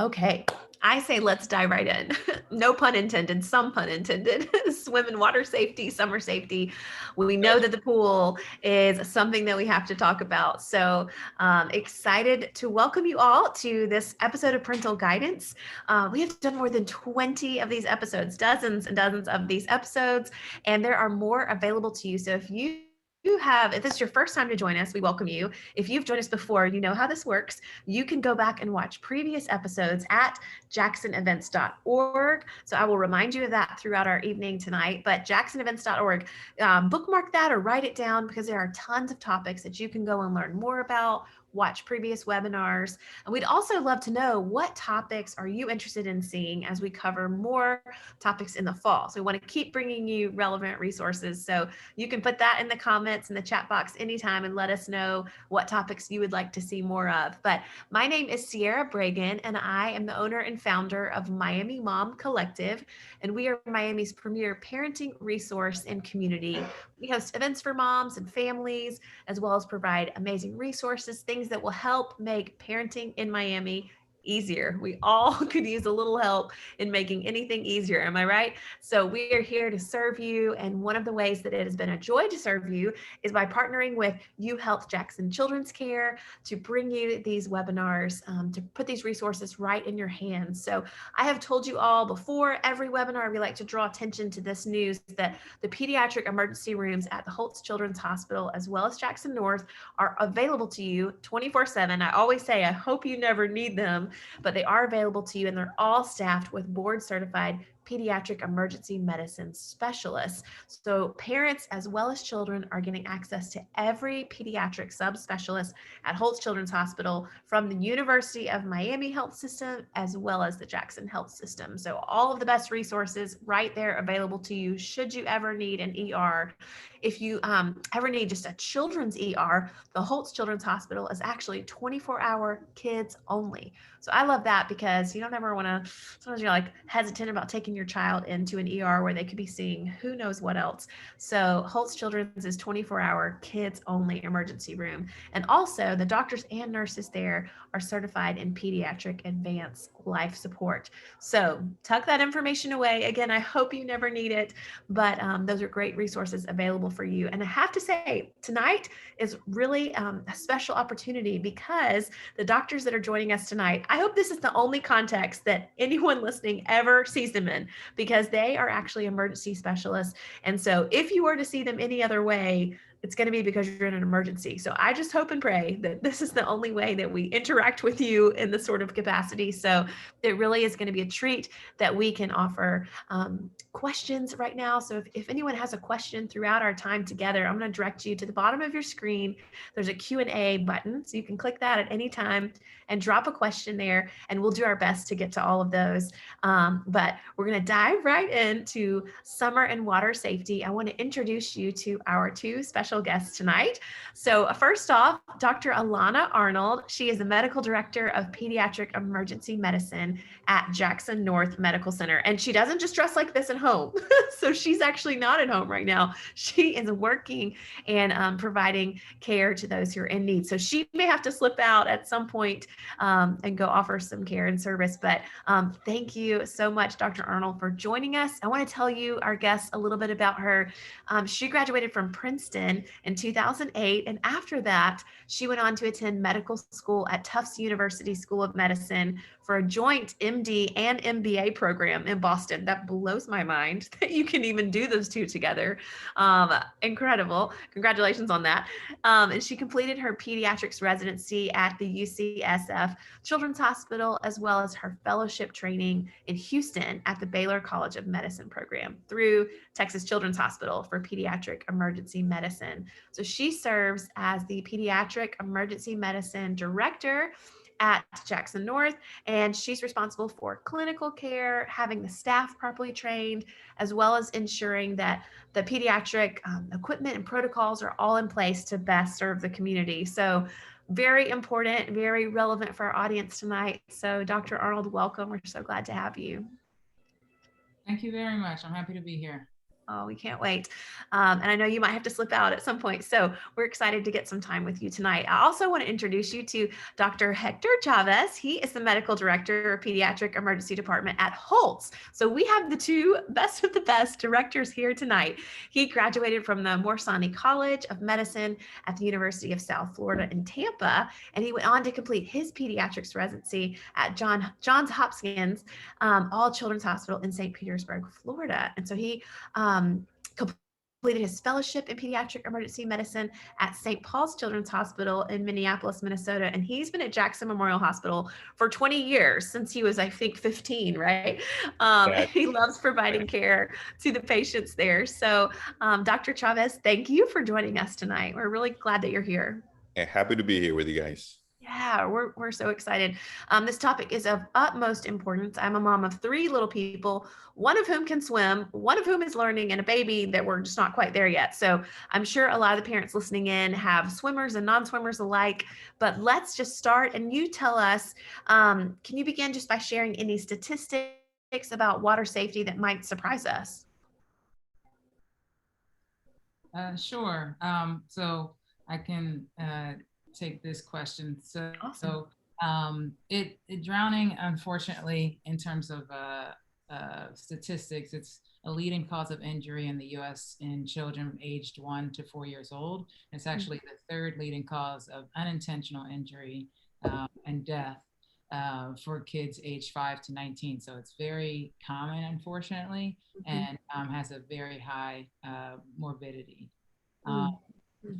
Okay, I say let's dive right in. No pun intended, some pun intended. Swim and water safety, summer safety. We know that the pool is something that we have to talk about. So excited to welcome you all to this episode of Parental Guidance. We have done more than 20 of these episodes, dozens and dozens of these episodes, and there are more available to you. So if this is your first time to join us, we welcome you. If you've joined us before, you know how this works. You can go back and watch previous episodes at jacksonevents.org. So I will remind you of that throughout our evening tonight. But jacksonevents.org, bookmark that or write it down, because there are tons of topics that you can go and learn more about, watch previous webinars. And we'd also love to know, what topics are you interested in seeing as we cover more topics in the fall? So we want to keep bringing you relevant resources. So you can put that in the comments in the chat box anytime and let us know what topics you would like to see more of. But my name is Sierra Bragan, and I am the owner and founder of Miami Mom Collective, and we are Miami's premier parenting resource and community. We host events for moms and families, as well as provide amazing resources, things that will help make parenting in Miami easier. We all could use a little help in making anything easier. Am I right? So we are here to serve you. And one of the ways that it has been a joy to serve you is by partnering with UHealth Jackson Children's Care to bring you these webinars, to put these resources right in your hands. So I have told you all before every webinar, we like to draw attention to this news that the pediatric emergency rooms at the Holtz Children's Hospital, as well as Jackson North, are available to you 24/7. I always say, I hope you never need them, but they are available to you, and they're all staffed with board certified pediatric emergency medicine specialists. So parents as well as children are getting access to every pediatric subspecialist at Holtz Children's Hospital from the University of Miami Health System as well as the Jackson Health System. So all of the best resources right there available to you should you ever need an ER. If you ever need just a children's ER, the Holtz Children's Hospital is actually 24-hour kids only. So I love that, because you don't ever want to, sometimes you're like hesitant about taking your child into an ER where they could be seeing who knows what else. So Holtz Children's is 24-hour kids only emergency room. And also the doctors and nurses there are certified in pediatric advanced life support. So tuck that information away. Again, I hope you never need it, but those are great resources available for you. And I have to say, tonight is really a special opportunity, because the doctors that are joining us tonight, I hope this is the only context that anyone listening ever sees them in, because they are actually emergency specialists. And so if you were to see them any other way, it's going to be because you're in an emergency. So I just hope and pray that this is the only way that we interact with you in this sort of capacity. So it really is going to be a treat that we can offer questions right now. So if anyone has a question throughout our time together, I'm going to direct you to the bottom of your screen. There's a Q&A button, so you can click that at any time and drop a question there, and we'll do our best to get to all of those. But we're going to dive right into summer and water safety. I want to introduce you to our two special guests tonight. So first off, Dr. Alana Arnold. She is the medical director of pediatric emergency medicine at Jackson North Medical Center. And she doesn't just dress like this at home. So she's actually not at home right now. She is working and providing care to those who are in need. So she may have to slip out at some point and go offer some care and service. But thank you so much, Dr. Arnold, for joining us. I want to tell you, our guests, a little bit about her. She graduated from Princeton in 2008. And after that, she went on to attend medical school at Tufts University School of Medicine for a joint MD and MBA program in Boston. That blows my mind that you can even do those two together. Incredible. Congratulations on that. And she completed her pediatrics residency at the UCSF Children's Hospital, as well as her fellowship training in Houston at the Baylor College of Medicine program through Texas Children's Hospital for pediatric emergency medicine. So she serves as the pediatric emergency medicine director at Jackson North, and she's responsible for clinical care, having the staff properly trained, as well as ensuring that the pediatric equipment and protocols are all in place to best serve the community. So very important, very relevant for our audience tonight. So Dr. Arnold, welcome. We're so glad to have you. Thank you very much. I'm happy to be here. Oh, we can't wait. And I know you might have to slip out at some point. So we're excited to get some time with you tonight. I also want to introduce you to Dr. Hector Chavez. He is the medical director of pediatric emergency department at Holtz. So we have the two best of the best directors here tonight. He graduated from the Morsani College of Medicine at the University of South Florida in Tampa, and he went on to complete his pediatrics residency at Johns Hopkins All Children's Hospital in St. Petersburg, Florida. And so he completed his fellowship in pediatric emergency medicine at St. Paul's Children's Hospital in Minneapolis, Minnesota. And he's been at Jackson Memorial Hospital for 20 years, since he was, I think, 15, right? He loves providing care to the patients there. So, Dr. Chavez, thank you for joining us tonight. We're really glad that you're here. Happy to be here with you guys. Yeah, we're so excited. This topic is of utmost importance. I'm a mom of 3 little people, one of whom can swim, one of whom is learning, and a baby that we're just not quite there yet. So I'm sure a lot of the parents listening in have swimmers and non-swimmers alike. But let's just start. And you tell us, can you begin just by sharing any statistics about water safety that might surprise us? Sure. So I can take this question. Awesome. Drowning, unfortunately, in terms of statistics, it's a leading cause of injury in the U.S. in children aged 1 to 4 years old. It's actually the 3rd leading cause of unintentional injury and death for kids aged 5 to 19. So it's very common, unfortunately, and has a very high morbidity.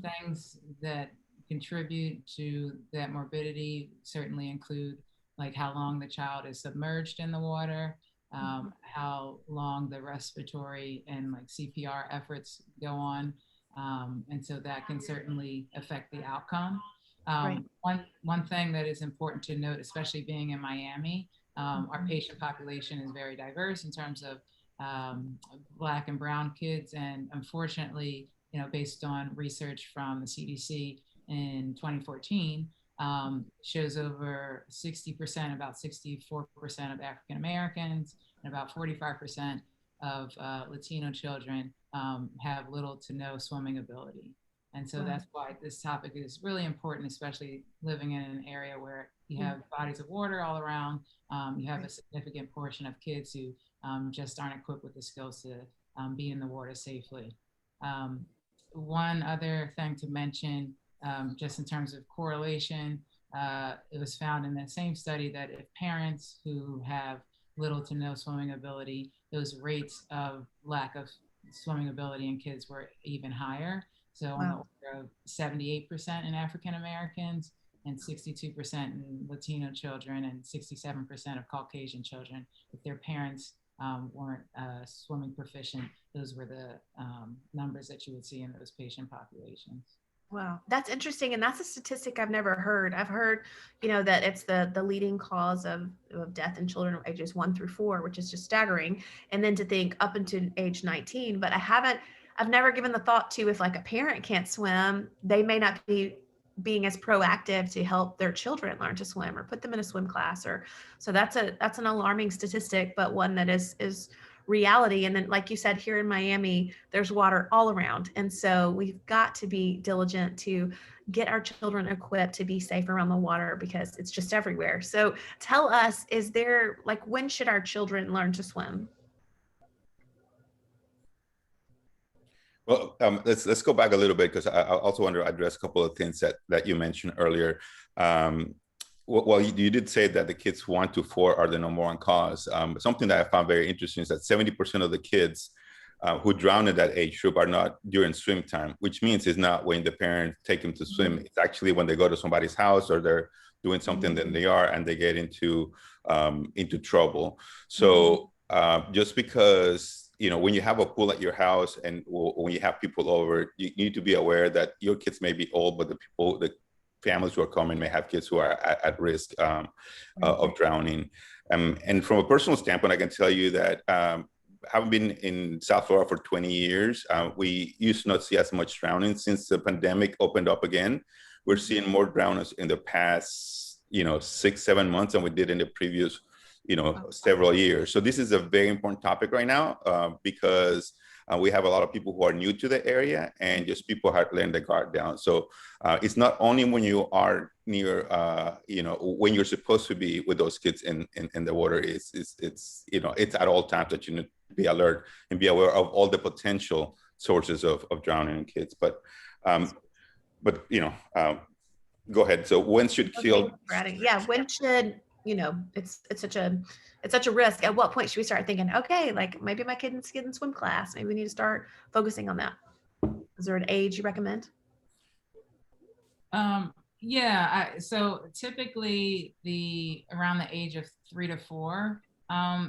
Things that contribute to that morbidity certainly include like how long the child is submerged in the water, how long the respiratory and like CPR efforts go on. And so that can certainly affect the outcome. Right. One thing that is important to note, especially being in Miami, our patient population is very diverse in terms of Black and brown kids. And unfortunately, based on research from the CDC in 2014, shows over 60%, about 64% of African Americans and about 45% of Latino children have little to no swimming ability. And so that's why this topic is really important, especially living in an area where you have bodies of water all around. You have a significant portion of kids who just aren't equipped with the skills to be in the water safely. One other thing to mention, just in terms of correlation, it was found in that same study that if parents who have little to no swimming ability, those rates of lack of swimming ability in kids were even higher. So on the order of 78% in African Americans and 62% in Latino children and 67% of Caucasian children, if their parents weren't swimming proficient, those were the numbers that you would see in those patient populations. Wow, that's interesting. And that's a statistic I've never heard. I've heard, that it's the leading cause of death in children ages 1 through 4, which is just staggering. And then to think up until age 19, but I've never given the thought to, if like a parent can't swim, they may not be being as proactive to help their children learn to swim or put them in a swim class. So that's an alarming statistic, but one that is reality. And then, like you said, here in Miami, there's water all around. And so we've got to be diligent to get our children equipped to be safe around the water, because it's just everywhere. So tell us, when should our children learn to swim? Well, let's go back a little bit, because I also want to address a couple of things that you mentioned earlier. Well, you did say that the kids 1 to 4 are the number one cause. Something that I found very interesting is that 70% of the kids who drown in that age group are not during swim time, which means it's not when the parents take them to swim. It's actually when they go to somebody's house or they're doing something that they are and they get into trouble. So just because, when you have a pool at your house and when you have people over, you need to be aware that your kids may be old, but the families who are coming may have kids who are at risk of drowning. And from a personal standpoint, I can tell you that having been in South Florida for 20 years, we used to not see as much drowning. Since the pandemic opened up again, we're seeing more drownings in the past, 6-7 months than we did in the previous, several years. So this is a very important topic right now, because We have a lot of people who are new to the area, and just people have learned the guard down. So it's not only when you are near, when you're supposed to be with those kids in the water. It's at all times that you need to be alert and be aware of all the potential sources of drowning in kids. But go ahead. So when should kill? Yeah, when should, it's such a risk. At what point should we start thinking, okay, like maybe my kid's getting swim class, maybe we need to start focusing on that? Is there an age you recommend? So typically around the age of 3 to 4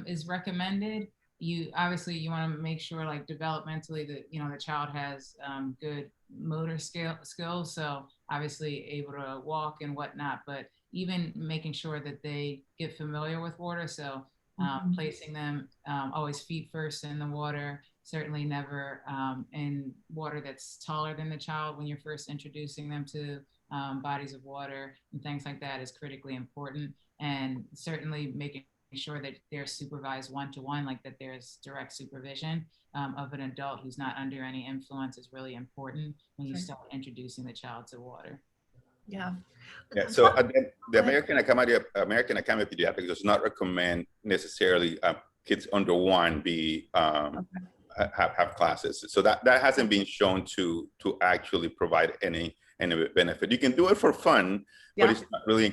is recommended. You want to make sure, like, developmentally that the child has good motor skills, so obviously able to walk and whatnot, but even making sure that they get familiar with water. So placing them always feet first in the water, certainly never in water that's taller than the child when you're first introducing them to bodies of water and things like that is critically important. And certainly making sure that they're supervised one-to-one, like that there's direct supervision of an adult who's not under any influence is really important when you start introducing the child to water. Yeah. So the American Academy of Pediatrics does not recommend necessarily kids under 1 be have classes. So that hasn't been shown to actually provide any benefit. You can do it for fun, but it's not really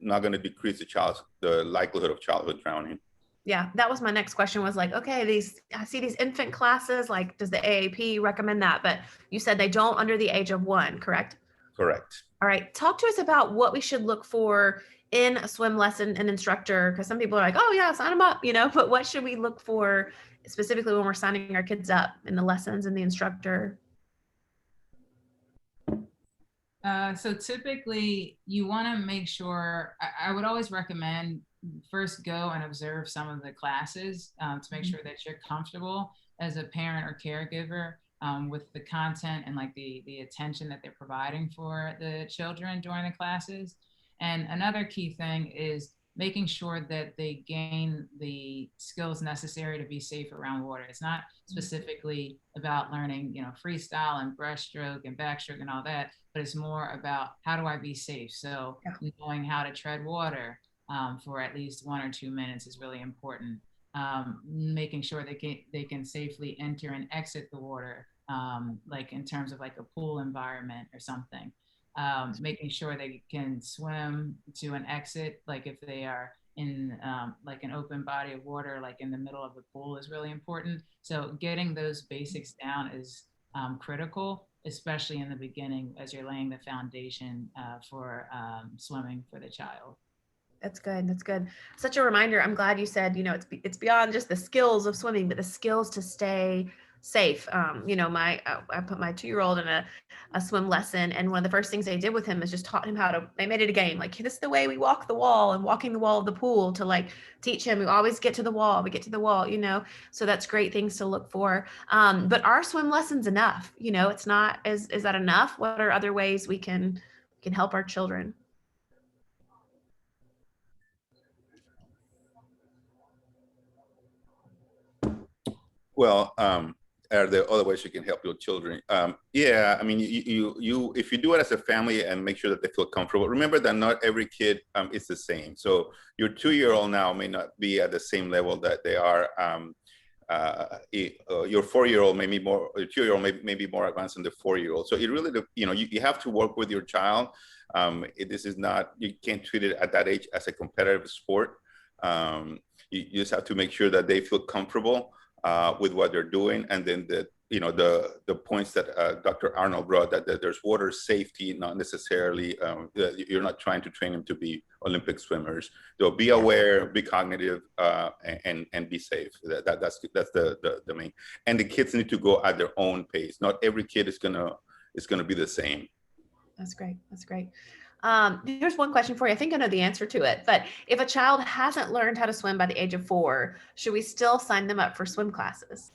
not gonna decrease the likelihood of childhood drowning. Yeah, that was my next question, was like, okay, I see these infant classes, like, does the AAP recommend that? But you said they don't under the age of 1, correct? Correct. All right, talk to us about what we should look for in a swim lesson, an instructor, because some people are like, oh yeah, sign them up, but what should we look for specifically when we're signing our kids up in the lessons and the instructor? So typically you want to make sure, I would always recommend first go and observe some of the classes to make sure that you're comfortable as a parent or caregiver with the content and like the attention that they're providing for the children during the classes. And another key thing is making sure that they gain the skills necessary to be safe around water. It's not specifically about learning, freestyle and breaststroke and backstroke and all that, but it's more about how do I be safe? So knowing how to tread water for at least 1 or 2 minutes is really important. Making sure they can safely enter and exit the water, like in terms of like a pool environment or something. Making sure they can swim to an exit, like if they are in like an open body of water, like in the middle of the pool, is really important. So getting those basics down is critical, especially in the beginning as you're laying the foundation for swimming for the child. That's good. That's good. Such a reminder. I'm glad you said, it's beyond just the skills of swimming, but the skills to stay safe. I put my 2-year-old in a swim lesson, and one of the first things they did with him is just taught him they made it a game. Like, this is the way we walk the wall, and walking the wall of the pool to like teach him, we always get to the wall, so that's great things to look for. But are swim lessons enough? It's not, is that enough? What are other ways we can help our children? Well, are there other ways you can help your children? Yeah, I mean, you if you do it as a family and make sure that they feel comfortable. Remember that not every kid is the same. So your 2-year-old now may not be at the same level that they are. Your 4-year-old may be more. Your 2-year-old may be more advanced than the 4-year-old. So it really, you have to work with your child. This is not, you can't treat it at that age as a competitive sport. You just have to make sure that they feel comfortable with what they're doing, and then the points that Dr. Arnold brought, that there's water safety, not necessarily you're not trying to train them to be Olympic swimmers. So be aware, be cognitive, and be safe. That's the main. And the kids need to go at their own pace. Not every kid is gonna be the same. That's great. That's great. Here's one question for you. I think I know the answer to it, but if a child hasn't learned how to swim by the age of 4, should we still sign them up for swim classes?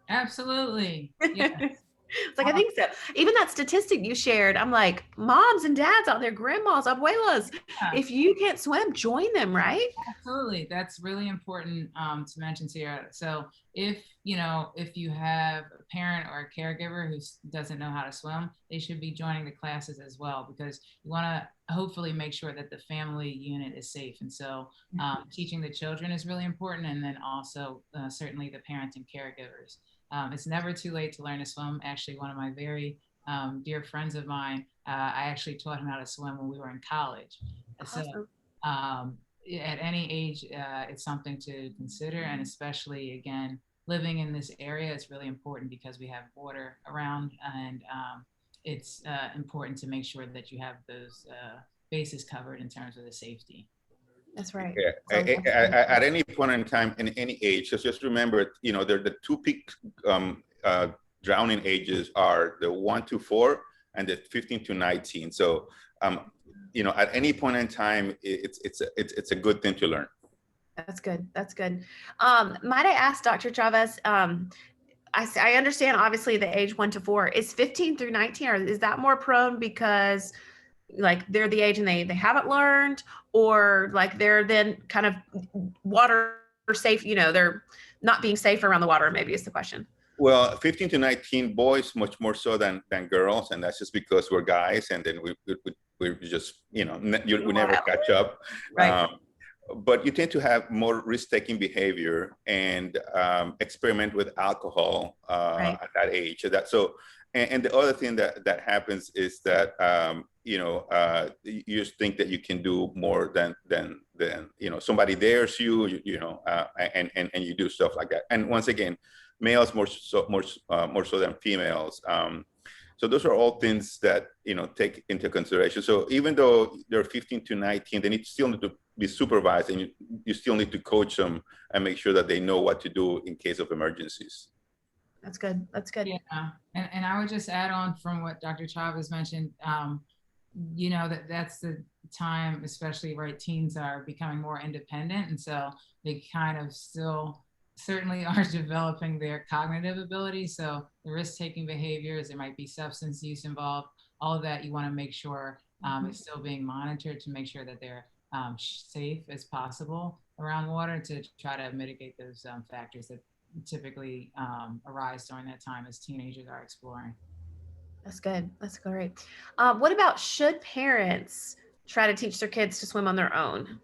Absolutely. Yes. It's like, I think so. Even that statistic you shared, I'm like, moms and dads out there, grandmas, abuelas, Yeah. if you can't swim, join them, right? Absolutely. That's really important to mention, Sierra. So if you have a parent or a caregiver who doesn't know how to swim, they should be joining the classes as well, because you want to hopefully make sure that the family unit is safe. And so teaching the children is really important. And then also certainly the parents and caregivers. It's never too late to learn to swim. Actually, one of my very dear friends of mine, I actually taught him how to swim when we were in college. Awesome. So at any age, it's something to consider. And especially, again, living in this area is really important because we have water around, and it's important to make sure that you have those bases covered in terms of the safety. That's right. Yeah. At any point in time, in any age, just remember, the two peak drowning ages are the 1 to 4 and the 15 to 19. So, at any point in time, it's a good thing to learn. That's good. That's good. Might I ask, Dr. Chavez, I understand obviously the age 1 to 4 is 15 through 19, or is that more prone because like they're the age and they haven't learned, or like they're then kind of water safe, they're not being safe around the water, maybe is the question. Well, 15 to 19 boys, much more so than girls. And that's just because we're guys, and then we're just, we never catch up. Right. But you tend to have more risk-taking behavior and experiment with alcohol Right. at that age. And the other thing that happens is that you just think that you can do more than somebody dares you, and you do stuff like that. And once again, males more so than females. So those are all things that take into consideration. So even though they're 15 to 19, they still need to be supervised, and you still need to coach them and make sure that they know what to do in case of emergencies. That's good. That's good. Yeah, and I would just add on from what Dr. Chavez mentioned. That's the time, especially right, teens are becoming more independent, and so they kind of still certainly are developing their cognitive abilities. So the risk-taking behaviors, there might be substance use involved, all of that you want to make sure is still being monitored to make sure that they're safe as possible around water, to try to mitigate those factors that typically arise during that time as teenagers are exploring. That's good. That's great. What about, should parents try to teach their kids to swim on their own?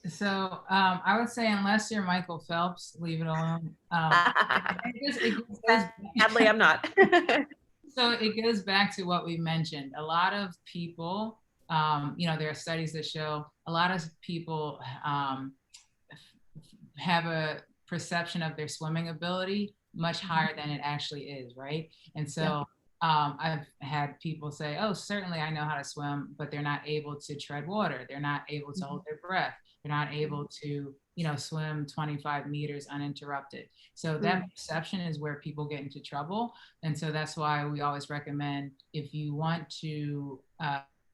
So I would say, unless you're Michael Phelps, leave it alone. Sadly, I'm not. So it goes back to what we mentioned. A lot of people, there are studies that show a lot of people have a perception of their swimming ability much higher than it actually is, right? And so I've had people say, oh, certainly I know how to swim, but they're not able to tread water. They're not able to hold their breath. They're not able to, swim 25 meters uninterrupted. So that perception is where people get into trouble. And so that's why we always recommend, if you want to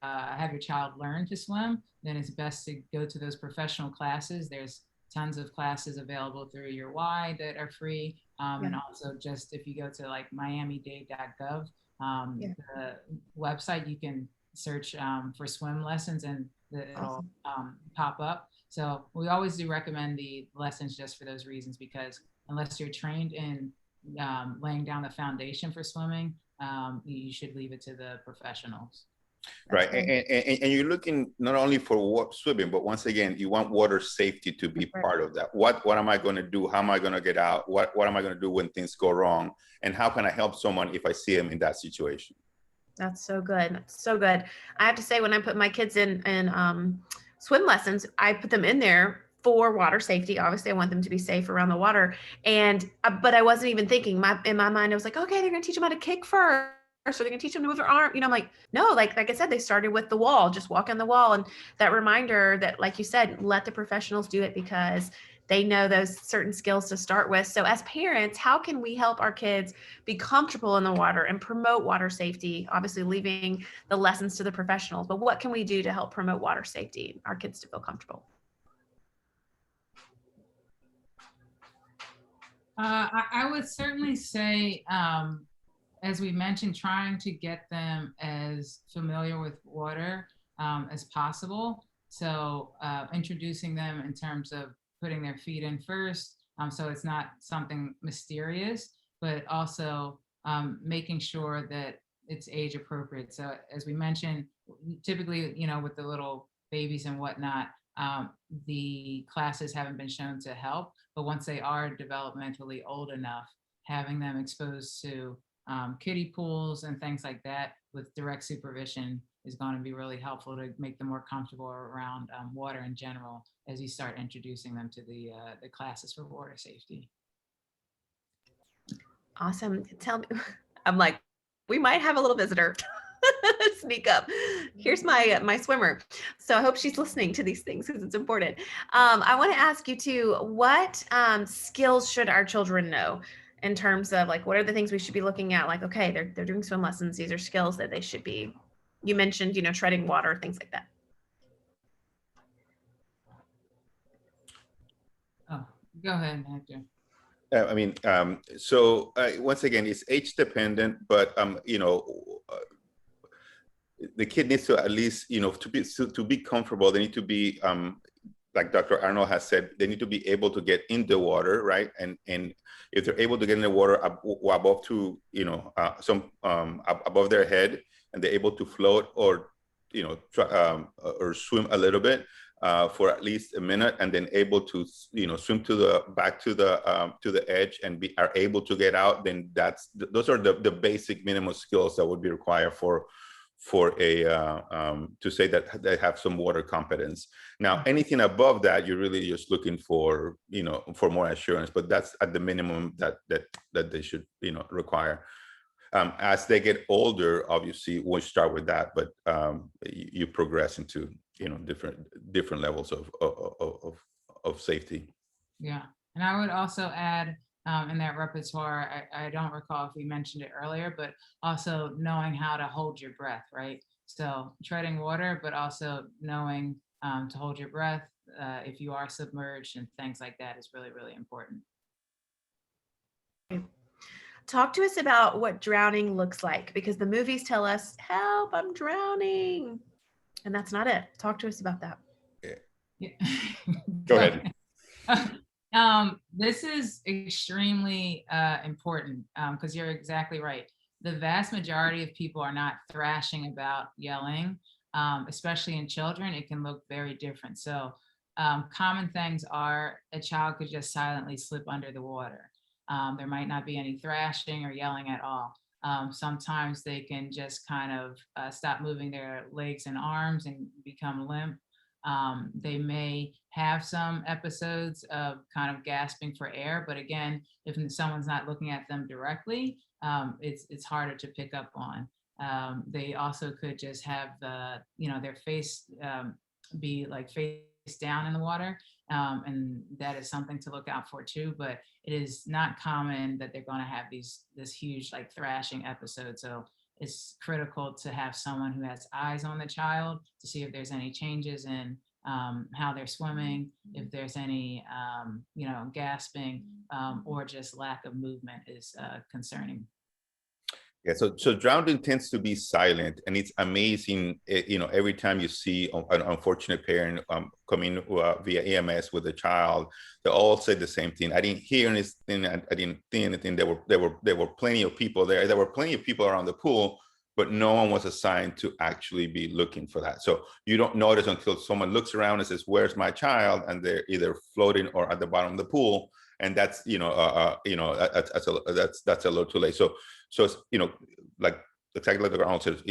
have your child learn to swim, then it's best to go to those professional classes. There's tons of classes available through your Y that are free. And also, just if you go to like miamidade.gov, the website, you can search for swim lessons, and it'll pop up. So we always do recommend the lessons just for those reasons, because unless you're trained in laying down the foundation for swimming, you should leave it to the professionals. Right. And you're looking not only for swimming, but once again, you want water safety to be part of that. What am I going to do? How am I going to get out? What am I going to do when things go wrong? And how can I help someone if I see them in that situation? That's so good. That's so good. I have to say, when I put my kids in swim lessons, I put them in there for water safety. Obviously, I want them to be safe around the water. But I wasn't even thinking, in my mind, I was like, okay, they're going to teach them how to kick first, or they're going to teach them to move their arm. I'm like, no, like I said, they started with the wall, just walk on the wall. And that reminder that, like you said, let the professionals do it, because they know those certain skills to start with. So as parents, how can we help our kids be comfortable in the water and promote water safety? Obviously, leaving the lessons to the professionals, but what can we do to help promote water safety, our kids to feel comfortable? I would certainly say, as we mentioned, trying to get them as familiar with water as possible. So introducing them in terms of putting their feet in first, so it's not something mysterious, but also making sure that it's age appropriate. So as we mentioned, typically, with the little babies and whatnot, the classes haven't been shown to help, but once they are developmentally old enough, having them exposed to kiddie pools and things like that with direct supervision is going to be really helpful to make them more comfortable around water in general as you start introducing them to the classes for water safety. Awesome. Tell me, I'm like, we might have a little visitor. Sneak up. Here's my swimmer. So I hope she's listening to these things because it's important. I want to ask you too, what skills should our children know in terms of like, what are the things we should be looking at? Like, okay, they're doing swim lessons. These are skills that they should be. You mentioned, treading water, things like that. Oh, go ahead, Hector. I mean, so once again, it's age dependent, but the kid needs to at least, to be comfortable, they need to be, like Dr. Arnold has said, they need to be able to get in the water, right? And if they're able to get in the water above to, above their head, and they're able to float or, or swim a little bit for at least a minute, and then able to, swim back to the edge and are able to get out, then those are the basic minimum skills that would be required for a to say that they have some water competence. Now, anything above that, you're really just looking for, for more assurance, but that's at the minimum that they should, require. As they get older, obviously we'll start with that, but you progress into, different levels of safety. Yeah, and I would also add, in that repertoire, I don't recall if we mentioned it earlier, but also knowing how to hold your breath, right? So treading water, but also knowing to hold your breath if you are submerged and things like that is really, really important. Talk to us about what drowning looks like, because the movies tell us, help, I'm drowning. And that's not it. Talk to us about that. Yeah. Go ahead. This is extremely important because you're exactly right. The vast majority of people are not thrashing about yelling, especially in children. It can look very different. So common things are a child could just silently slip under the water. There might not be any thrashing or yelling at all. Sometimes they can just kind of stop moving their legs and arms and become limp. They may have some episodes of kind of gasping for air, but again, if someone's not looking at them directly, it's harder to pick up on. They also could just have their face be like face down in the water, and that is something to look out for too. But it is not common that they're going to have this huge like thrashing episode. So it's critical to have someone who has eyes on the child to see if there's any changes in how they're swimming, if there's any, gasping or just lack of movement is concerning. Yeah, so drowning tends to be silent, and it's amazing. Every time you see an unfortunate parent coming via EMS with a child, they all say the same thing. I didn't hear anything. I didn't see anything. There were plenty of people there. There were plenty of people around the pool, but no one was assigned to actually be looking for that. So you don't notice until someone looks around and says, "Where's my child?" And they're either floating or at the bottom of the pool, and that's that's a little too late. So it's, like exactly like the Arnold says,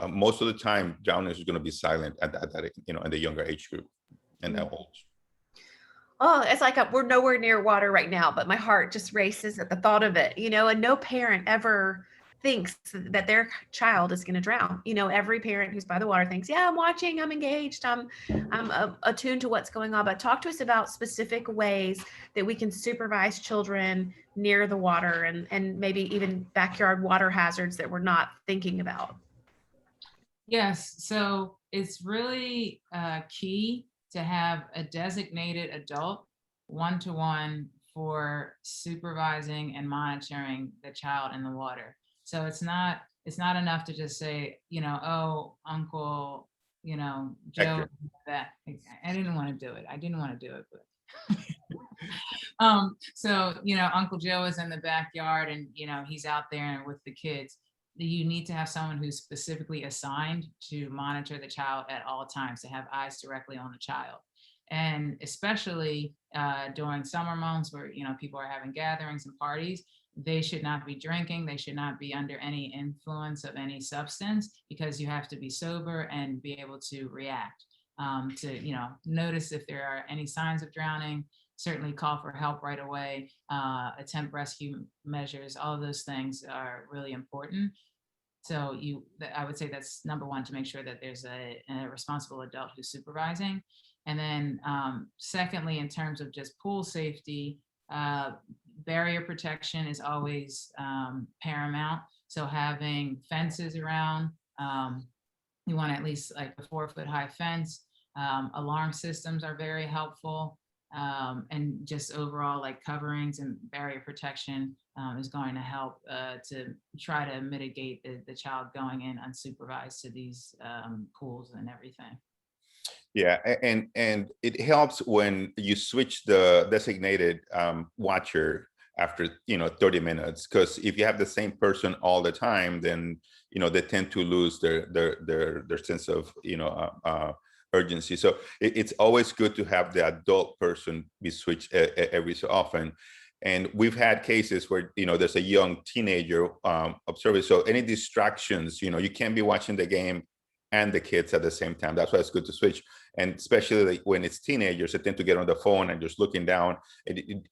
most of the time, drowning is going to be silent at that, in the younger age group and that age. Oh, it's like we're nowhere near water right now, but my heart just races at the thought of it, and no parent ever thinks that their child is going to drown. Every parent who's by the water thinks, yeah, I'm watching, I'm engaged, I'm attuned to what's going on. But talk to us about specific ways that we can supervise children near the water and maybe even backyard water hazards that we're not thinking about. Yes, so it's really key to have a designated adult one-to-one for supervising and monitoring the child in the water. So it's not enough to just say, oh, Uncle, Joe, that I didn't want to do it. But so, Uncle Joe is in the backyard and, he's out there with the kids. You need to have someone who's specifically assigned to monitor the child at all times, to have eyes directly on the child. And especially during summer months where, people are having gatherings and parties, they should not be drinking. They should not be under any influence of any substance, because you have to be sober and be able to react, to, notice if there are any signs of drowning, certainly call for help right away, attempt rescue measures. All of those things are really important. So I would say that's number one, to make sure that there's a responsible adult who's supervising. And then secondly, in terms of just pool safety, barrier protection is always paramount. So having fences around, you want at least like a 4-foot high fence. Alarm systems are very helpful. And just overall, like, coverings and barrier protection is going to help to try to mitigate the child going in unsupervised to these pools and everything. Yeah, and it helps when you switch the designated watcher after 30 minutes, because if you have the same person all the time, then they tend to lose their sense of urgency. So it's always good to have the adult person be switched every so often. And we've had cases where there's a young teenager observing. So any distractions, you can't be watching the game and the kids at the same time. That's why it's good to switch. And especially when it's teenagers, they tend to get on the phone and just looking down.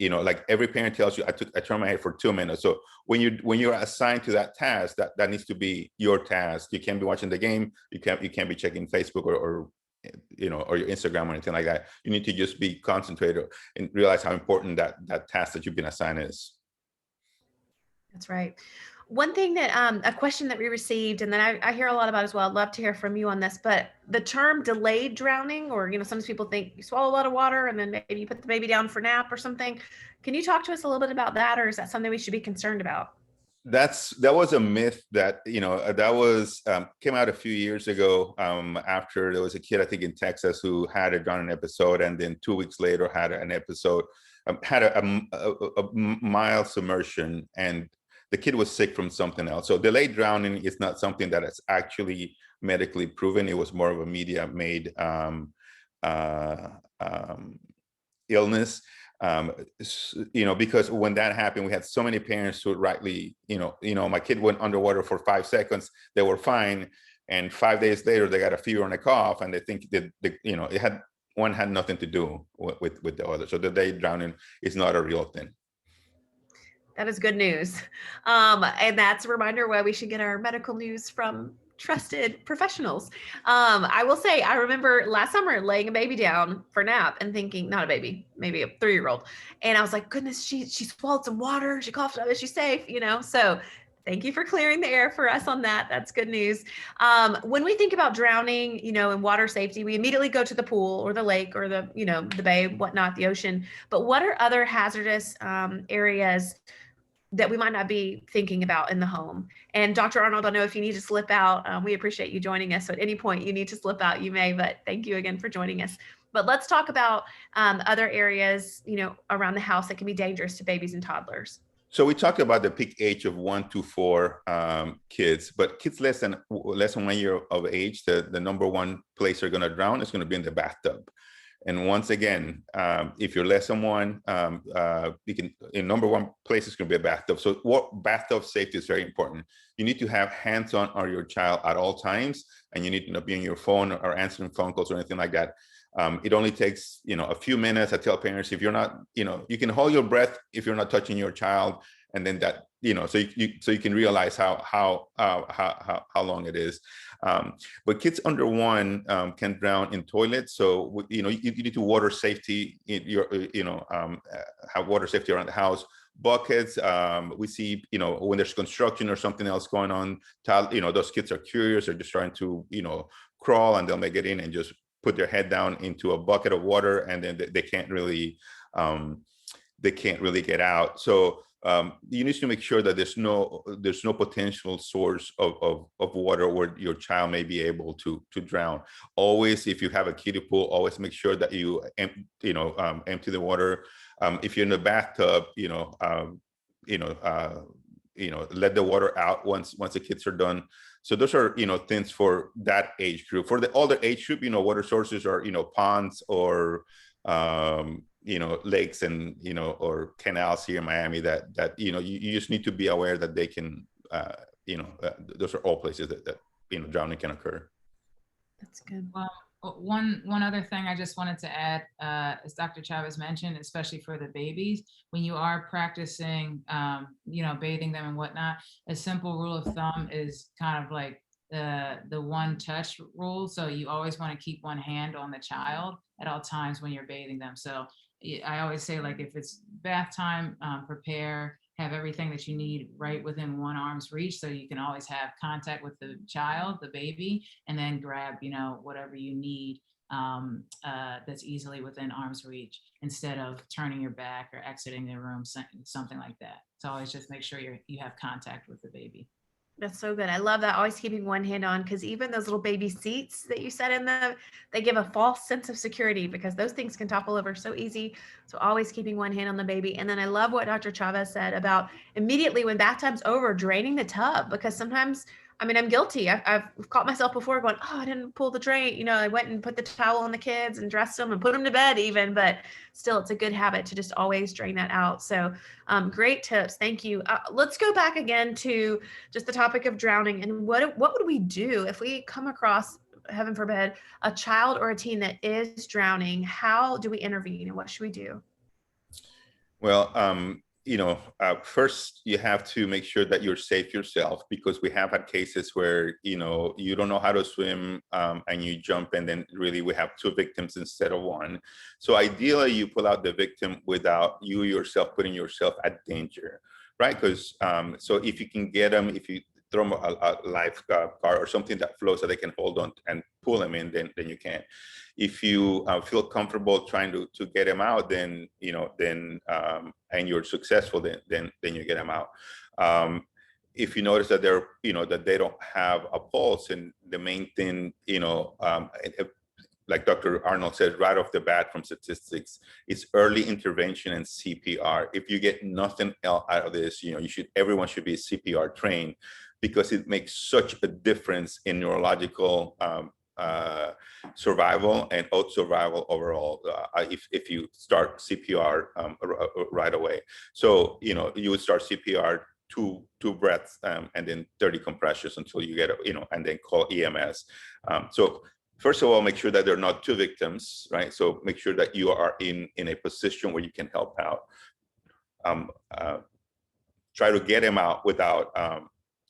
Like every parent tells you, I turn my head for 2 minutes. So when you're assigned to that task, that needs to be your task. You can't be watching the game. You can't be checking Facebook or your Instagram or anything like that. You need to just be concentrated and realize how important that task that you've been assigned is. That's right. One thing that a question that we received, and then I hear a lot about as well, I'd love to hear from you on this, but the term delayed drowning, or sometimes people think you swallow a lot of water and then maybe you put the baby down for nap or something. Can you talk to us a little bit about that, or is that something we should be concerned about? That was a myth that that was came out a few years ago after there was a kid, I think in Texas, who had a drowning episode, and then 2 weeks later had an episode, had a mild submersion, and the kid was sick from something else. So delayed drowning is not something that is actually medically proven. It was more of a media-made illness. Because when that happened, we had so many parents who rightly, my kid went underwater for 5 seconds, they were fine, and 5 days later they got a fever and a cough, and they think that one had nothing to do with the other. So delayed drowning is not a real thing. That is good news. And that's a reminder why we should get our medical news from trusted professionals. I will say, I remember last summer laying a baby down for nap and thinking, not a baby, maybe a 3-year-old. And I was like, goodness, she swallowed some water. She coughed up. Is she safe? So thank you for clearing the air for us on that. That's good news. When we think about drowning, and water safety, we immediately go to the pool or the lake or the bay, whatnot, the ocean. But what are other hazardous areas that we might not be thinking about in the home? And Dr. Arnold, I know if you need to slip out, we appreciate you joining us. So at any point you need to slip out, you may, but thank you again for joining us. But let's talk about other areas, around the house that can be dangerous to babies and toddlers. So we talked about the peak age of 1 to 4 kids, but kids less than 1 year of age, the number one place they're going to drown is going to be in the bathtub. And once again, if you're less than 1, number one place is going to be a bathtub. So bathtub safety is very important. You need to have hands-on your child at all times, and you need to not be on your phone or answering phone calls or anything like that. It only takes a few minutes. I tell parents, if you're not, you can hold your breath if you're not touching your child, and then that, so you can realize how long it is. But kids under 1 can drown in toilets. So you need to water safety have water safety around the house. Buckets, we see when there's construction or something else going on, those kids are curious, they're just trying to crawl, and they'll make it in and just put their head down into a bucket of water, and then they can't really they can't really get out. So you need to make sure that there's no potential source of water where your child may be able to drown. Always, if you have a kiddie pool, always make sure that you empty the water. If you're in the bathtub, let the water out once the kids are done. So those are things for that age group. For the older age group, water sources are ponds or lakes and or canals here in Miami that you just need to be aware that they can those are all places that drowning can occur. That's good. Well, one other thing I just wanted to add, as Dr. Chavez mentioned, especially for the babies, when you are practicing bathing them and whatnot, a simple rule of thumb is kind of like the one touch rule. So you always want to keep one hand on the child at all times when you're bathing them. So I always say, like, if it's bath time, prepare, have everything that you need right within one arm's reach, so you can always have contact with the child, the baby, and then grab, whatever you need that's easily within arm's reach, instead of turning your back or exiting the room, something like that. So always just make sure you have contact with the baby. That's so good. I love that. Always keeping one hand on, because even those little baby seats that you set in them, they give a false sense of security because those things can topple over so easy. So always keeping one hand on the baby. And then I love what Dr. Chavez said about immediately when bath time's over, draining the tub, because sometimes, I'm guilty. I've caught myself before going, oh, I didn't pull the drain. I went and put the towel on the kids and dressed them and put them to bed even, but still it's a good habit to just always drain that out. So great tips. Thank you. Let's go back again to just the topic of drowning, and what would we do if we come across, heaven forbid, a child or a teen that is drowning? How do we intervene, and what should we do? Well, first you have to make sure that you're safe yourself, because we have had cases where, you don't know how to swim and you jump, and then really we have two victims instead of one. So ideally you pull out the victim without you yourself putting yourself at danger, right? Because so if you can get them, if you throw them a life car or something that floats so they can hold on and pull them in, then you can. If you feel comfortable trying to get them out, then and you're successful, then you get them out. If you notice that they're that they don't have a pulse, and the main thing like Dr. Arnold said right off the bat from statistics, is early intervention and CPR. If you get nothing else out of this, everyone should be CPR trained, because it makes such a difference in neurological survival and survival overall if you start CPR right away. So you would start CPR, two breaths and then 30 compressions until you get and then call EMS. So first of all, make sure that there are not two victims, right? So make sure that you are in a position where you can help out. Try to get them out without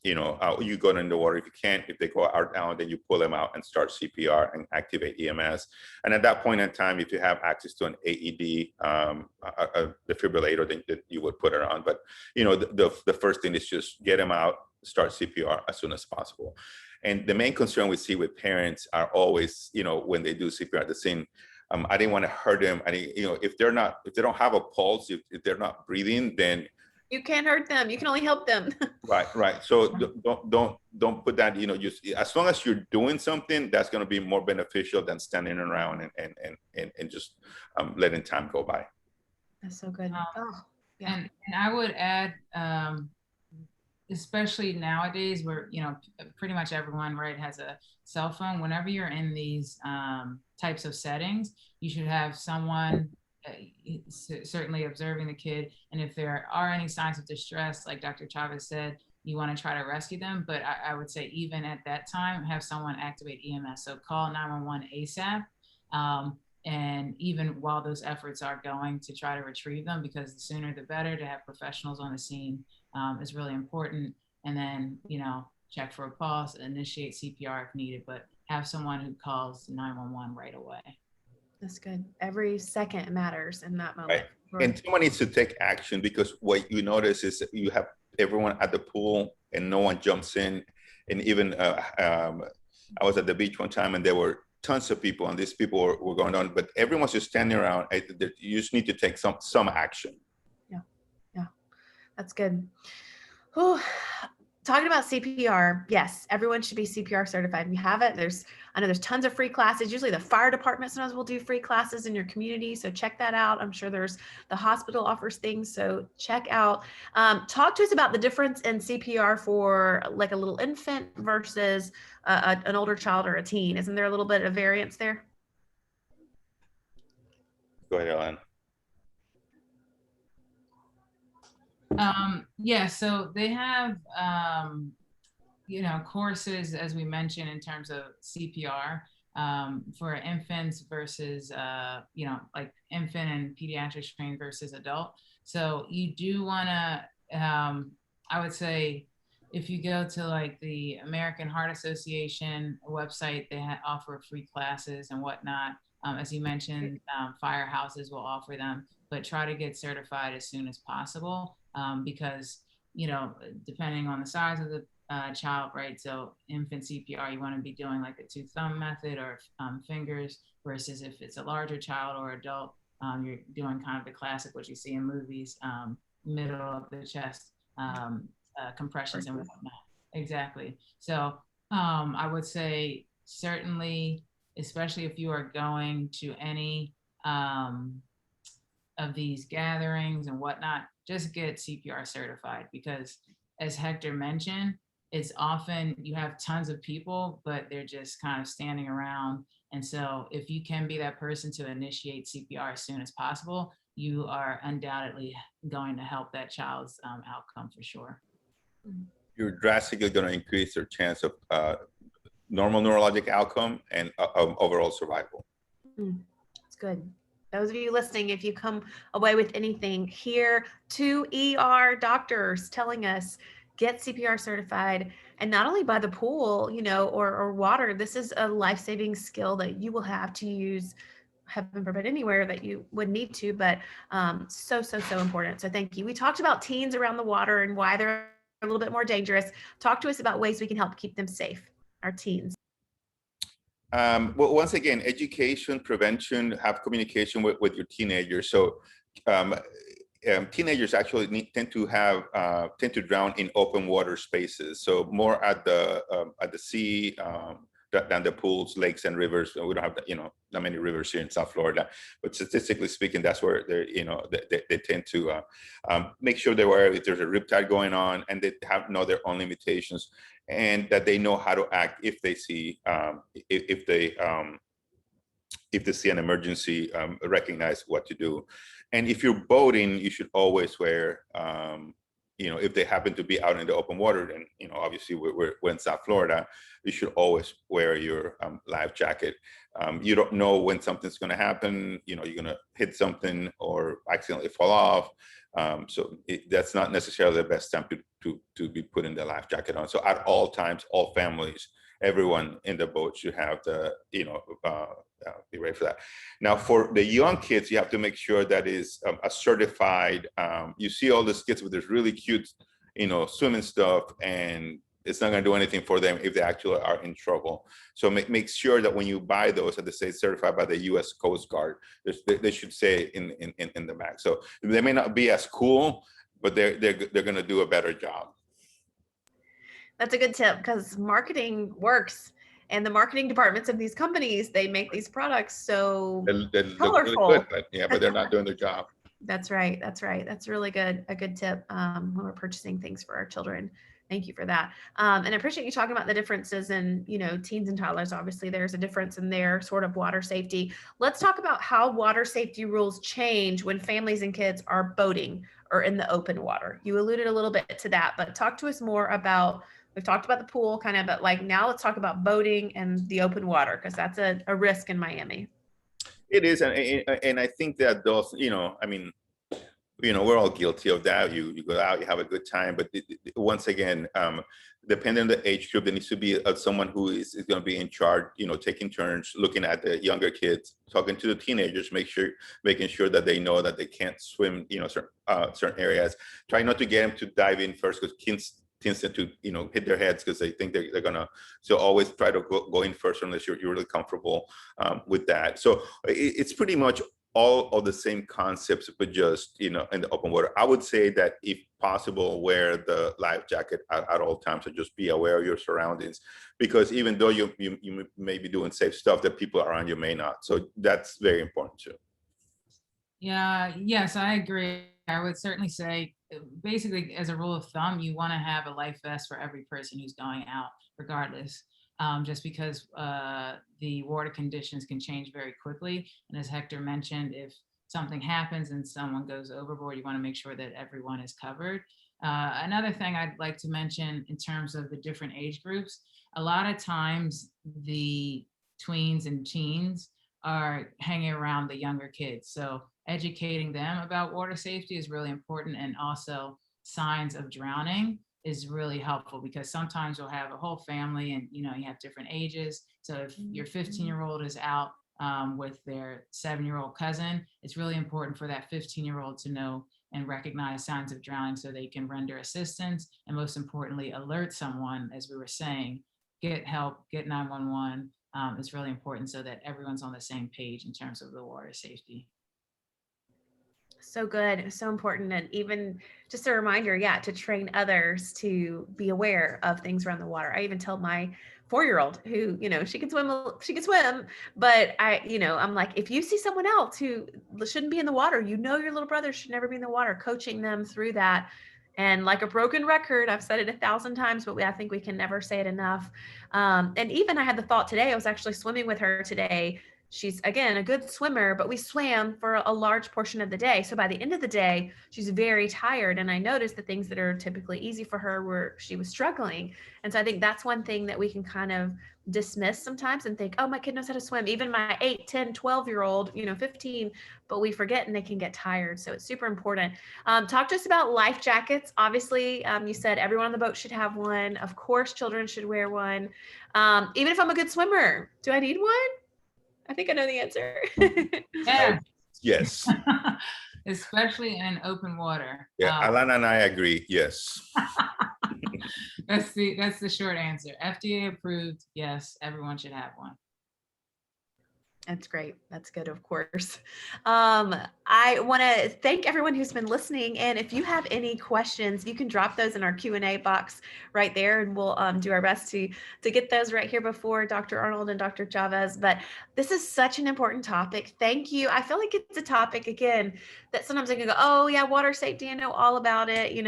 you go in the water. If you can't, if they go out down, then you pull them out and start CPR and activate EMS. And at that point in time, if you have access to an AED, a defibrillator, then you would put it on. But the first thing is just get them out, start CPR as soon as possible. And the main concern we see with parents are always, when they do CPR at the scene, I didn't want to hurt them. If they don't have a pulse, if they're not breathing, then you can't hurt them. You can only help them. Right. So don't put that. Just as long as you're doing something, that's going to be more beneficial than standing around and just letting time go by. That's so good. Yeah. And I would add, especially nowadays, where pretty much everyone has a cell phone. Whenever you're in these types of settings, you should have someone certainly observing the kid, and if there are any signs of distress, like Dr. Chavez said, you want to try to rescue them. But I would say even at that time, have someone activate EMS. So call 911 ASAP, and even while those efforts are going, to try to retrieve them, because the sooner the better. To have professionals on the scene is really important. And then check for a pulse, initiate CPR if needed, but have someone who calls 911 right away. That's good. Every second matters in that moment. Right. And someone needs to take action, because what you notice is you have everyone at the pool and no one jumps in. And even I was at the beach one time and there were tons of people, and these people were going on, but everyone's just standing around. You just need to take some action. That's good. Oh, talking about CPR, yes, everyone should be CPR certified. We have it. I know there's tons of free classes. Usually the fire department sometimes will do free classes in your community. So check that out. I'm sure the hospital offers things. So check out. Talk to us about the difference in CPR for like a little infant versus an older child or a teen. Isn't there a little bit of variance there? Go ahead, Alana. Yeah, so they have, courses, as we mentioned, in terms of CPR for infants versus, like infant and pediatric trained versus adult. So you do want to, I would say, if you go to like the American Heart Association website, they offer free classes and whatnot. As you mentioned, firehouses will offer them, but try to get certified as soon as possible because, depending on the size of the child, right? So infant CPR, you want to be doing like a 2-thumb method or fingers, versus if it's a larger child or adult, you're doing kind of the classic, what you see in movies, middle of the chest compressions and whatnot. Exactly. So I would say certainly, especially if you are going to any of these gatherings and whatnot, just get CPR certified, because as Hector mentioned, it's often you have tons of people, but they're just kind of standing around. And so if you can be that person to initiate CPR as soon as possible, you are undoubtedly going to help that child's outcome for sure. You're drastically going to increase their chance of normal neurologic outcome and overall survival. That's good. Those of you listening, if you come away with anything, here 2 ER doctors telling us get CPR certified, and not only by the pool, or water. This is a life-saving skill that you will have to use, heaven forbid, anywhere that you would need to, but so important. So thank you. We talked about teens around the water and why they're a little bit more dangerous. Talk to us about ways we can help keep them safe, our teens. Well, once again, education, prevention, have communication with your teenagers. So teenagers actually tend to drown in open water spaces. So more at the sea than the pools, lakes, and rivers. We don't have that many rivers here in South Florida, but statistically speaking, that's where they tend to make sure they're aware if there's a riptide going on, and they know their own limitations, and that they know how to act if they see if they see an emergency, recognize what to do. And if you're boating, you should always wear, if they happen to be out in the open water, then, obviously we're in South Florida, you should always wear your life jacket. You don't know when something's going to happen. You're going to hit something or accidentally fall off. So that's not necessarily the best time to be putting the life jacket on. So at all times, all families, everyone in the boat should have be ready for that. Now, for the young kids, you have to make sure that is a certified. You see all these kids with this really cute, swimming stuff, and it's not going to do anything for them if they actually are in trouble. So make sure that when you buy those, that they say certified by the U.S. Coast Guard. They should say in the back. So they may not be as cool, but they're going to do a better job. That's a good tip, because marketing works, and the marketing departments of these companies, they make these products so colorful. Really good, but they're not doing their job. That's right. That's really good. A good tip when we're purchasing things for our children. Thank you for that. And I appreciate you talking about the differences in, teens and toddlers. Obviously, there's a difference in their sort of water safety. Let's talk about how water safety rules change when families and kids are boating or in the open water. You alluded a little bit to that, but talk to us more about, we've talked about the pool kind of, but like now let's talk about boating and the open water, because that's a risk in Miami. It is, and I think that those, we're all guilty of that. You go out, you have a good time, but once again, depending on the age group, there needs to be someone who is going to be in charge, taking turns, looking at the younger kids, talking to the teenagers, making sure that they know that they can't swim, certain areas. Try not to get them to dive in first, because kids tend to hit their heads because they think they're gonna. So always try to go in first unless you're really comfortable with that. So it's pretty much all of the same concepts, but just, in the open water. I would say that if possible, wear the life jacket at all times, so just be aware of your surroundings, because even though you may be doing safe stuff, the people around you may not. So that's very important too. Yeah, yes, I agree. I would certainly say, basically, as a rule of thumb, you want to have a life vest for every person who's going out, regardless. Just because the water conditions can change very quickly. And as Hector mentioned, if something happens and someone goes overboard, you want to make sure that everyone is covered. Another thing I'd like to mention in terms of the different age groups, a lot of times the tweens and teens are hanging around the younger kids. So educating them about water safety is really important, and also signs of drowning is really helpful, because sometimes you'll have a whole family and you have different ages. So if your 15-year-old is out with their 7-year-old cousin, it's really important for that 15-year-old to know and recognize signs of drowning so they can render assistance, and most importantly, alert someone. As we were saying, get help, get 911. It's really important so that everyone's on the same page in terms of the water safety. So good, so important. And even just a reminder, to train others to be aware of things around the water. I even tell my 4-year-old who, she can swim, but I'm like, if you see someone else who shouldn't be in the water, your little brother should never be in the water, coaching them through that. And like a broken record, I've said it 1,000 times, but I think we can never say it enough. And even I had the thought today, I was actually swimming with her today. She's, again, a good swimmer, but we swam for a large portion of the day. So by the end of the day, she's very tired. And I noticed the things that are typically easy for her she was struggling. And so I think that's one thing that we can kind of dismiss sometimes and think, oh, my kid knows how to swim. Even my 8, 10, 12-year-old, 15, but we forget and they can get tired. So it's super important. Talk to us about life jackets. Obviously, you said everyone on the boat should have one. Of course, children should wear one. Even if I'm a good swimmer, do I need one? I think I know the answer. Yeah. Yes. Especially in open water. Yeah, Alana and I agree. Yes. That's the short answer. FDA approved. Yes, everyone should have one. That's great. That's good, of course. I want to thank everyone who's been listening. And if you have any questions, you can drop those in our Q&A box right there, and we'll do our best to get those right here before Dr. Arnold and Dr. Chavez. But this is such an important topic. Thank you. I feel like it's a topic, again, that sometimes I can go, oh yeah, water safety, I know all about it,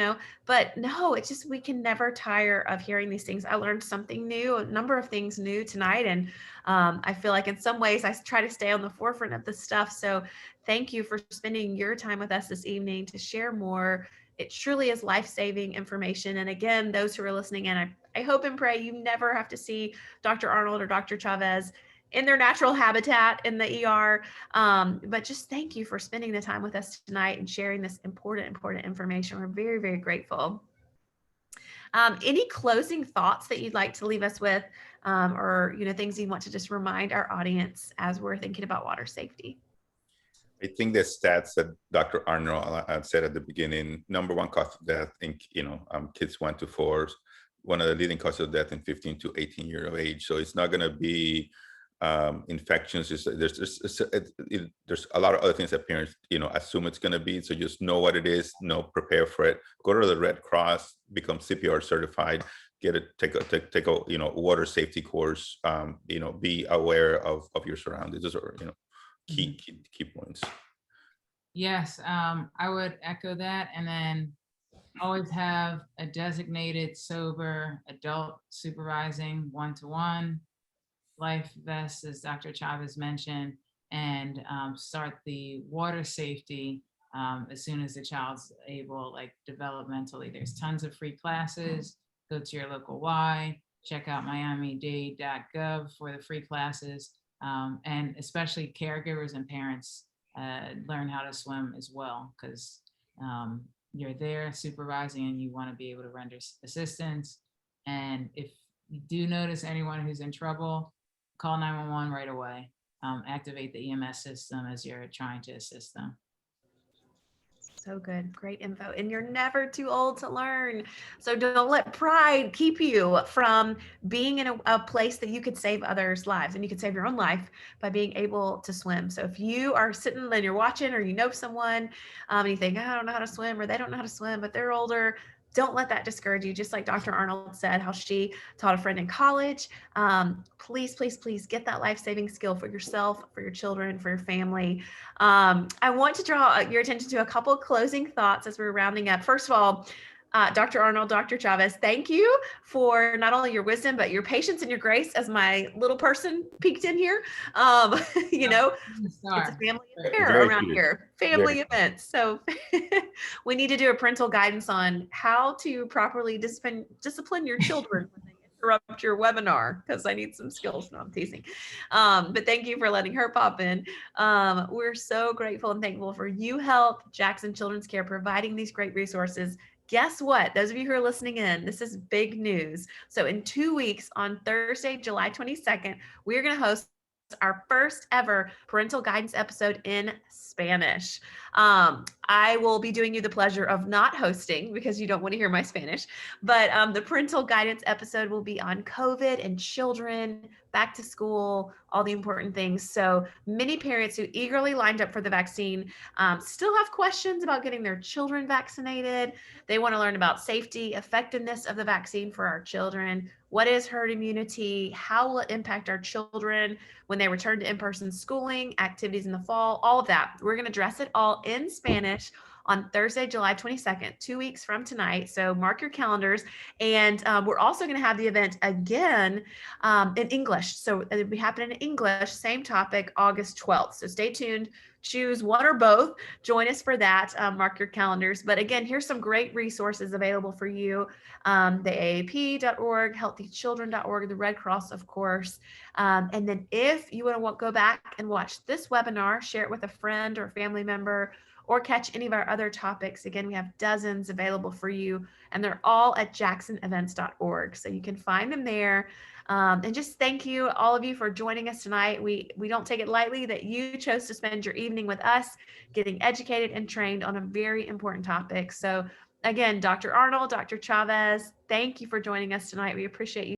but no, it's just, we can never tire of hearing these things. I learned something new, a number of things new tonight. And I feel like in some ways I try to stay on the forefront of this stuff. So thank you for spending your time with us this evening to share more. It truly is life-saving information. And again, those who are listening in, I hope and pray you never have to see Dr. Arnold or Dr. Chavez in their natural habitat in the ER. But just thank you for spending the time with us tonight and sharing this important information. We're very, very grateful. Any closing thoughts that you'd like to leave us with, or things you want to just remind our audience as we're thinking about water safety? I think the stats that Dr. Arnold said at the beginning, number one cause of death in kids 1 to 4, one of the leading causes of death in 15 to 18 years of age. So it's not going to be infections. There's a lot of other things that parents assume it's going to be. So just know what it is, prepare for it. Go to the Red Cross, become CPR certified, take a water safety course. Be aware of your surroundings. Those are key points. Yes, I would echo that. And then always have a designated sober adult supervising 1-to-1 life vest, as Dr. Chavez mentioned, and start the water safety as soon as the child's able, like developmentally. There's tons of free classes. Go to your local Y, check out miamidade.gov for the free classes. And especially caregivers and parents learn how to swim as well, because you're there supervising and you want to be able to render assistance. And if you do notice anyone who's in trouble, call 911 right away. Activate the EMS system as you're trying to assist them. So good. Great info. And you're never too old to learn. So don't let pride keep you from being in a place that you could save others' lives, and you could save your own life by being able to swim. So if you are sitting and you're watching, or you know someone, and you think, I don't know how to swim, or they don't know how to swim, but they're older, don't let that discourage you. Just like Dr. Arnold said, how she taught a friend in college. Please, please, please get that life-saving skill for yourself, for your children, for your family. I want to draw your attention to a couple of closing thoughts as we're rounding up. First of all, Dr. Arnold, Dr. Chavez, thank you for not only your wisdom, but your patience and your grace as my little person peeked in here. You know, it's a family affair around here, family events. So we need to do a parental guidance on how to properly discipline your children when they interrupt your webinar, because I need some skills. No, I'm teasing. But thank you for letting her pop in. We're so grateful and thankful for UHealth, Jackson Children's Care, providing these great resources. Guess what? Those of you who are listening in, this is big news. So in 2 weeks, on Thursday, July 22nd, we're going to host our first ever parental guidance episode in Spanish. I will be doing you the pleasure of not hosting because you don't want to hear my Spanish, but the parental guidance episode will be on COVID and children, back to school, all the important things. So many parents who eagerly lined up for the vaccine still have questions about getting their children vaccinated. They want to learn about safety, effectiveness of the vaccine for our children. What is herd immunity? How will it impact our children when they return to in-person schooling, activities in the fall, all of that. We're going to address it all in Spanish on Thursday, July 22nd, 2 weeks from tonight. So mark your calendars. And we're also going to have the event again in English. So it'll be happening in English, same topic, August 12th. So stay tuned. Choose one or both. Join us for that. Mark your calendars. But again, here's some great resources available for you. The AAP.org, healthychildren.org, the Red Cross, of course. And then if you want to go back and watch this webinar, share it with a friend or family member, or catch any of our other topics. Again, we have dozens available for you, and they're all at jacksonevents.org. So you can find them there. And just thank you, all of you, for joining us tonight. We don't take it lightly that you chose to spend your evening with us, getting educated and trained on a very important topic. So again, Dr. Arnold, Dr. Chavez, thank you for joining us tonight. We appreciate you